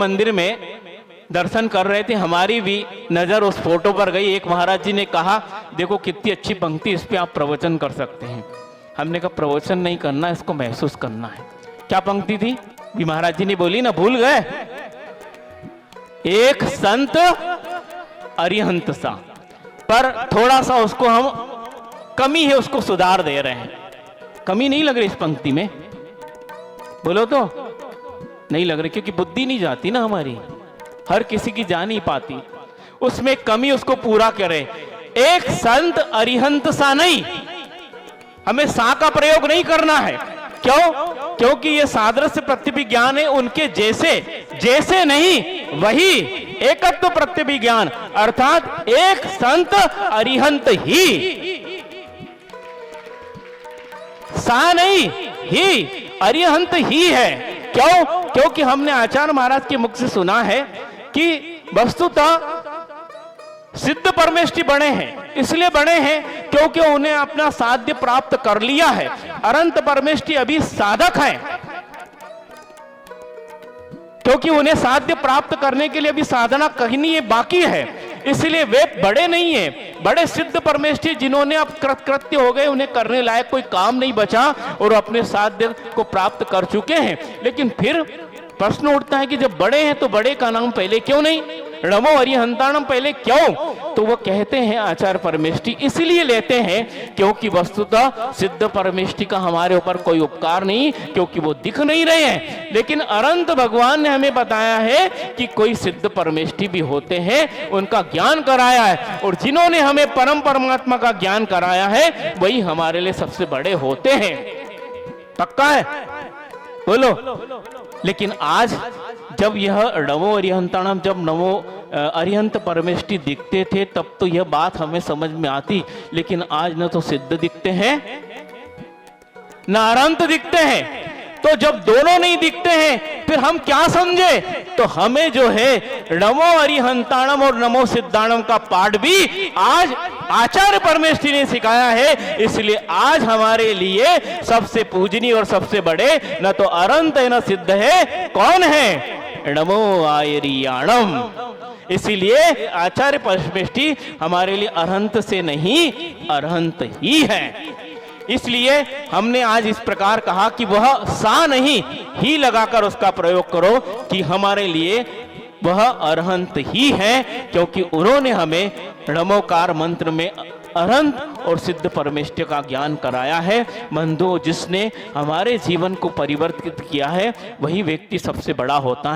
मंदिर में दर्शन कर रहे थे, हमारी भी नजर उस फोटो पर गई। एक महाराज जी ने कहा, देखो कितनी अच्छी पंक्ति, इस पे आप प्रवचन कर सकते हैं। हमने कहा प्रवचन नहीं करना, इसको महसूस करना है। क्या पंक्ति थी? भी महाराज जी ने बोली ना, भूल गए? एक संत अरिहंत सा, पर थोड़ा सा उसको हम कमी है, उसको सुधार दे रहे हैं। कमी नहीं लग रही इस पंक्ति में? बोलो तो नहीं लग रही, क्योंकि बुद्धि नहीं जाती ना हमारी, हर किसी की जा नहीं पाती। उसमें कमी उसको पूरा करे। एक संत अरिहंत सा नहीं, हमें सा का प्रयोग नहीं करना है। क्यों? क्योंकि ये सादृश्य प्रत्यभिज्ञान है, उनके जैसे जैसे नहीं, वही एकत्व प्रत्यभिज्ञान, अर्थात एक संत अरिहंत ही, सा नहीं, ही अरिहंत ही है। क्यों? क्योंकि हमने आचार्य महाराज के मुख से सुना है कि वस्तुतः सिद्ध परमेष्ठी बने हैं, इसलिए बने हैं क्योंकि उन्हें अपना साध्य प्राप्त कर लिया है। अनंत परमेष्ठी अभी साधक हैं, क्योंकि उन्हें साध्य प्राप्त करने के लिए अभी साधना करनी है, बाकी है, इसलिए वे बड़े नहीं है। बड़े सिद्ध परमेष्ठी जिन्होंने अब कृत्य हो गए, उन्हें करने लायक कोई काम नहीं बचा और अपने साध्य को प्राप्त कर चुके हैं। लेकिन फिर प्रश्न उठता है कि जब बड़े हैं तो बड़े का नाम पहले क्यों नहीं? नमो अरिहंताणम पहले क्यों? तो वो कहते हैं आचार्य परमेष्ठी इसलिए लेते हैं क्योंकि वस्तुतः सिद्ध परमेष्ठी का हमारे ऊपर कोई उपकार नहीं, क्योंकि वो दिख नहीं रहे हैं। लेकिन अनंत भगवान ने हमें बताया है कि कोई सिद्ध परमेष्ठी भी होते हैं, उनका ज्ञान कराया है, और जिन्होंने हमें परम परमात्मा का ज्ञान कराया है वही हमारे लिए सबसे बड़े होते हैं। पक्का है? बोलो। लेकिन आज जब यह नमो अरिहंताणम, जब नमो अरिहंत परमेष्ठी दिखते थे तब तो यह बात हमें समझ में आती, लेकिन आज न तो सिद्ध दिखते हैं न अनंत दिखते हैं। तो जब दोनों नहीं दिखते हैं फिर हम क्या समझे? तो हमें जो है नमो अरिहंताणम और नमो सिद्धाणम का पाठ भी आज आचार्य परमेष्ठी ने सिखाया है। इसलिए आज हमारे लिए सबसे पूजनीय और सबसे बड़े न तो अनंत है न सिद्ध है, कौन है? नमो आयरियाणम। इसीलिए आचार्य परमेष्ठी हमारे लिए अनंत से नहीं, अरहंत ही है। इसलिए हमने आज इस प्रकार कहा कि वह सा नहीं, ही लगाकर उसका प्रयोग करो कि हमारे लिए वह अरहंत ही है, क्योंकि उन्होंने हमें नमोकार मंत्र में अनंत और सिद्ध परमेष्ठी का ज्ञान कराया है। बंधुओं, जिसने हमारे जीवन को परिवर्तित किया है वही व्यक्ति सबसे बड़ा होता है।